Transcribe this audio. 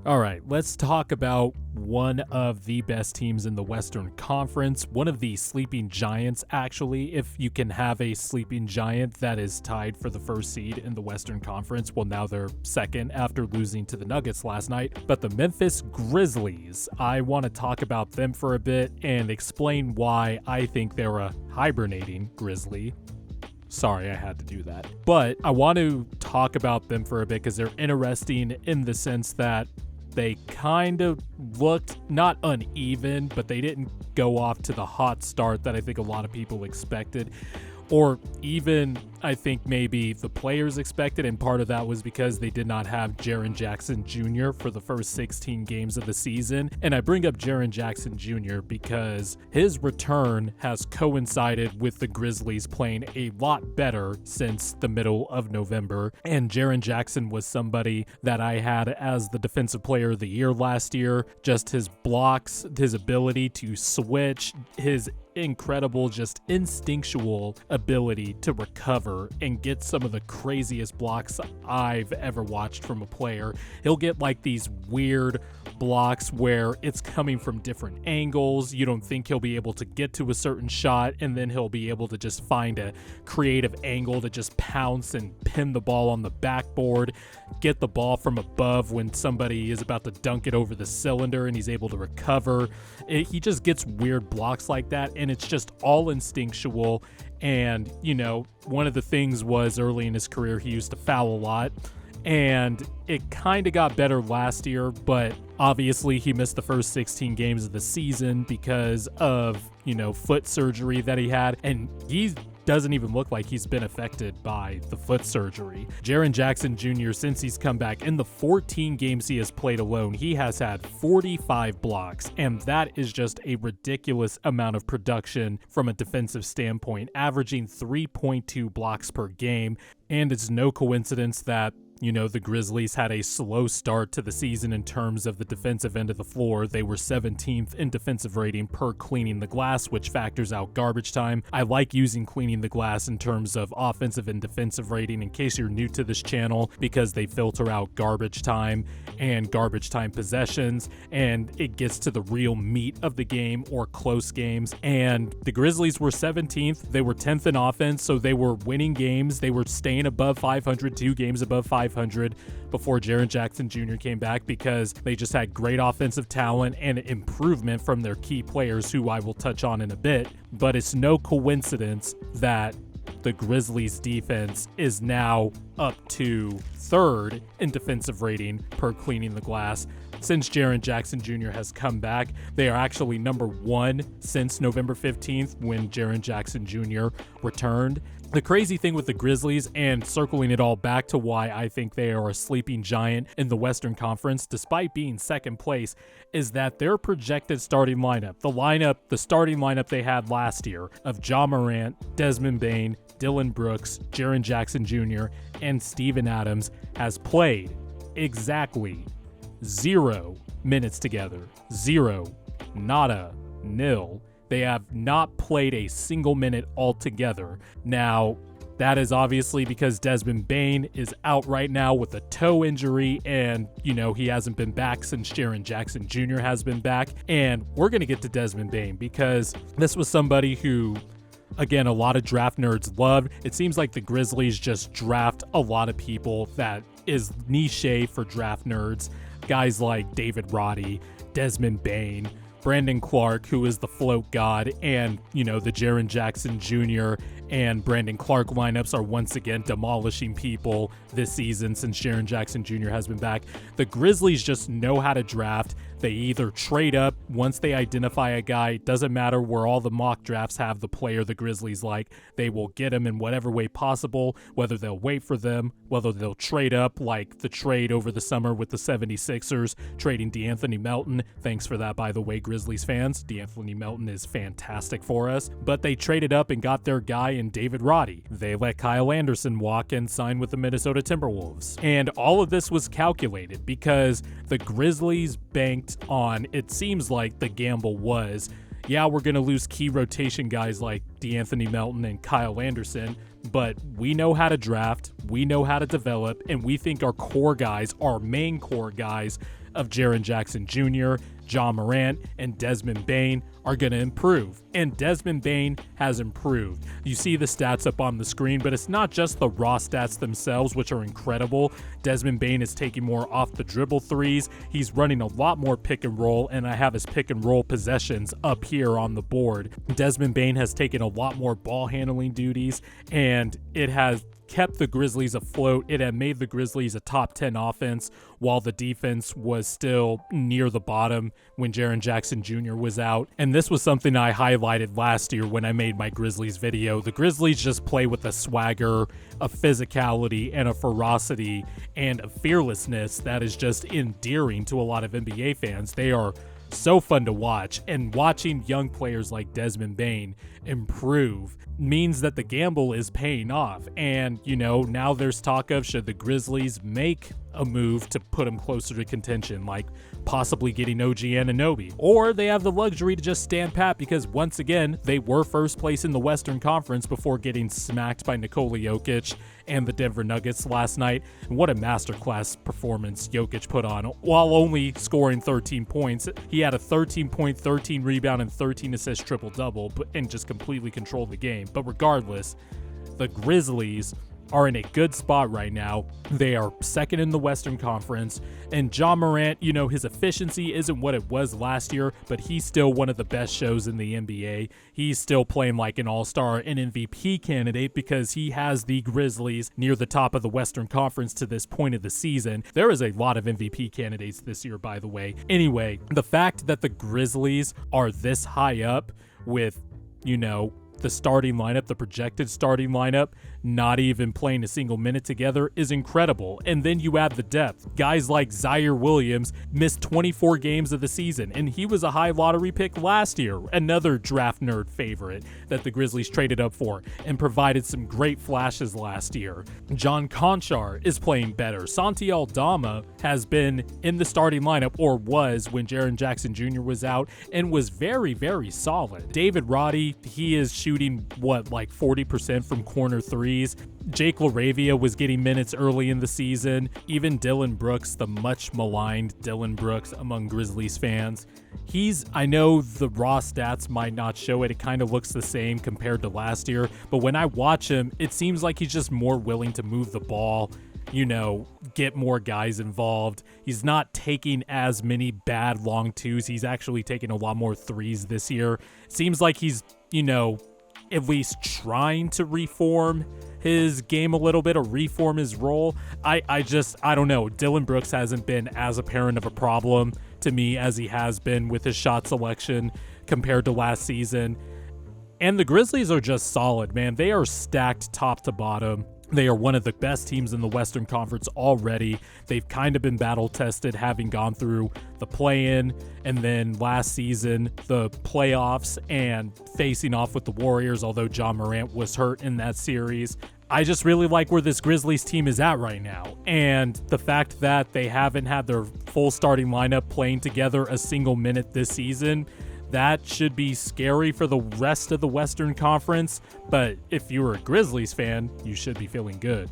All right, let's talk about one of the best teams in the Western Conference, one of the sleeping giants, actually, if you can have a sleeping giant that is tied for the first seed in the Western Conference. Well, now they're second after losing to the Nuggets last night, but the Memphis Grizzlies. I want to talk about them for a bit and explain why I think they're a hibernating Grizzly. Sorry, I had to do that. But I want to talk about them for a bit because they're interesting in the sense that they kind of looked not uneven, but they didn't go off to the hot start that I think a lot of people expected, or even I think maybe the players expected, and part of that was because they did not have Jaren Jackson Jr. for the first 16 games of the season. And I bring up Jaren Jackson Jr. because his return has coincided with the Grizzlies playing a lot better since the middle of November. And Jaren Jackson was somebody that I had as the Defensive Player of the Year last year. Just his blocks, his ability to switch, his incredible, just instinctual ability to recover and get some of the craziest blocks I've ever watched from a player. He'll get like these weird blocks where it's coming from different angles. You don't think he'll be able to get to a certain shot, and then he'll be able to just find a creative angle to just pounce and pin the ball on the backboard, get the ball from above when somebody is about to dunk it over the cylinder and he's able to recover. He just gets weird blocks like that, and it's just all instinctual. And, you know, one of the things was early in his career, he used to foul a lot, and it kind of got better last year, but obviously he missed the first 16 games of the season because of, you know, foot surgery that he had, and he doesn't even look like he's been affected by the foot surgery. Jaren Jackson Jr., since he's come back, in the 14 games he has played alone, he has had 45 blocks, and that is just a ridiculous amount of production from a defensive standpoint, averaging 3.2 blocks per game. And it's no coincidence that, you know, the Grizzlies had a slow start to the season in terms of the defensive end of the floor. They were 17th in defensive rating per cleaning the glass, which factors out garbage time. I like using cleaning the glass in terms of offensive and defensive rating in case you're new to this channel, because they filter out garbage time and garbage time possessions, and it gets to the real meat of the game or close games. And the Grizzlies were 17th. They were 10th in offense, so they were winning games. They were staying above 500, 2 games above 500 before Jaren Jackson Jr. came back, because they just had great offensive talent and improvement from their key players, who I will touch on in a bit. But it's no coincidence that the Grizzlies defense is now up to 3rd in defensive rating per cleaning the glass. Since Jaren Jackson Jr. has come back, they are actually number 1 since November 15th when Jaren Jackson Jr. returned. The crazy thing with the Grizzlies, and circling it all back to why I think they are a sleeping giant in the Western Conference, despite being second place, is that their projected starting lineup, the starting lineup they had last year of Ja Morant, Desmond Bane, Dillon Brooks, Jaren Jackson Jr., and Steven Adams, has played exactly 0 minutes together. 0. Nada. Nil. They have not played a single minute altogether. Now, that is obviously because Desmond Bane is out right now with a toe injury, and, you know, he hasn't been back since Jaren Jackson Jr. has been back. And we're going to get to Desmond Bane because this was somebody who, again, a lot of draft nerds loved. It seems like the Grizzlies just draft a lot of people that is niche for draft nerds. Guys like David Roddy, Desmond Bane, Brandon Clark, who is the float god, and, you know, the Jaren Jackson Jr. and Brandon Clark lineups are once again demolishing people this season since Jaren Jackson Jr. has been back. The Grizzlies just know how to draft. They either trade up once they identify a guy. It doesn't matter where all the mock drafts have the player the Grizzlies like. They will get him in whatever way possible, whether they'll wait for them, whether they'll trade up, like the trade over the summer with the 76ers, trading DeAnthony Melton. Thanks for that, by the way, Grizzlies fans. DeAnthony Melton is fantastic for us. But they traded up and got their guy in David Roddy. They let Kyle Anderson walk and sign with the Minnesota Timberwolves. And all of this was calculated because the Grizzlies banked on, it seems like the gamble was, yeah, we're going to lose key rotation guys like DeAnthony Melton and Kyle Anderson, but we know how to draft, we know how to develop, and we think our core guys, our main core guys, of Jaren Jackson Jr., Ja Morant, and Desmond Bane are going to improve. And Desmond Bane has improved. You see the stats up on the screen, but it's not just the raw stats themselves, which are incredible. Desmond Bane is taking more off the dribble threes. He's running a lot more pick and roll, and I have his pick and roll possessions up here on the board. Desmond Bane has taken a lot more ball handling duties, and it has kept the Grizzlies afloat. It had made the Grizzlies a top 10 offense while the defense was still near the bottom when Jaren Jackson Jr. was out. And this was something I highlighted last year when I made my Grizzlies video. The Grizzlies just play with a swagger, a physicality, and a ferocity, and a fearlessness that is just endearing to a lot of NBA fans. They are so fun to watch, and watching young players like Desmond Bane improve means that the gamble is paying off. And now there's talk of, should the Grizzlies make a move to put him closer to contention, like possibly getting OG Anunoby, or they have the luxury to just stand pat because once again they were first place in the Western Conference before getting smacked by Nikola Jokic and the Denver Nuggets last night. And what a masterclass performance Jokic put on. While only scoring 13 points, he had a 13-point, 13 rebound, and 13 assist triple-double, and just completely controlled the game. But regardless, the Grizzlies are in a good spot right now. They are second in the Western Conference, and Ja Morant, his efficiency isn't what it was last year, but he's still one of the best shows in the NBA. He's still playing like an all-star, an MVP candidate, because he has the Grizzlies near the top of the Western Conference to this point of the season. There is a lot of MVP candidates this year, by the way. Anyway, the fact that the Grizzlies are this high up with, the starting lineup, the projected starting lineup, not even playing a single minute together is incredible. And then you add the depth. Guys like Zaire Williams missed 24 games of the season, and he was a high lottery pick last year, another draft nerd favorite that the Grizzlies traded up for and provided some great flashes last year. John Conchar is playing better. Santi Aldama has been in the starting lineup, or was when Jaren Jackson Jr. was out, and was very, very solid. David Roddy, he is shooting, like 40% from corner threes. Jake LaRavia was getting minutes early in the season. Even Dylan Brooks, the much maligned Dylan Brooks among Grizzlies fans, I know the raw stats might not show it. It kind of looks the same compared to last year, but when I watch him, it seems like he's just more willing to move the ball, get more guys involved. He's not taking as many bad long twos. He's actually taking a lot more threes this year. It seems like he's, at least trying to reform his game a little bit, or reform his role. I don't know. Dylan Brooks hasn't been as apparent of a problem to me as he has been with his shot selection compared to last season. And the Grizzlies are just solid, man. They are stacked top to bottom. They are one of the best teams in the Western Conference already. They've kind of been battle-tested, having gone through the play-in, and then last season, the playoffs, and facing off with the Warriors, although Ja Morant was hurt in that series. I just really like where this Grizzlies team is at right now. And the fact that they haven't had their full starting lineup playing together a single minute this season, that should be scary for the rest of the Western Conference, but if you were a Grizzlies fan, you should be feeling good.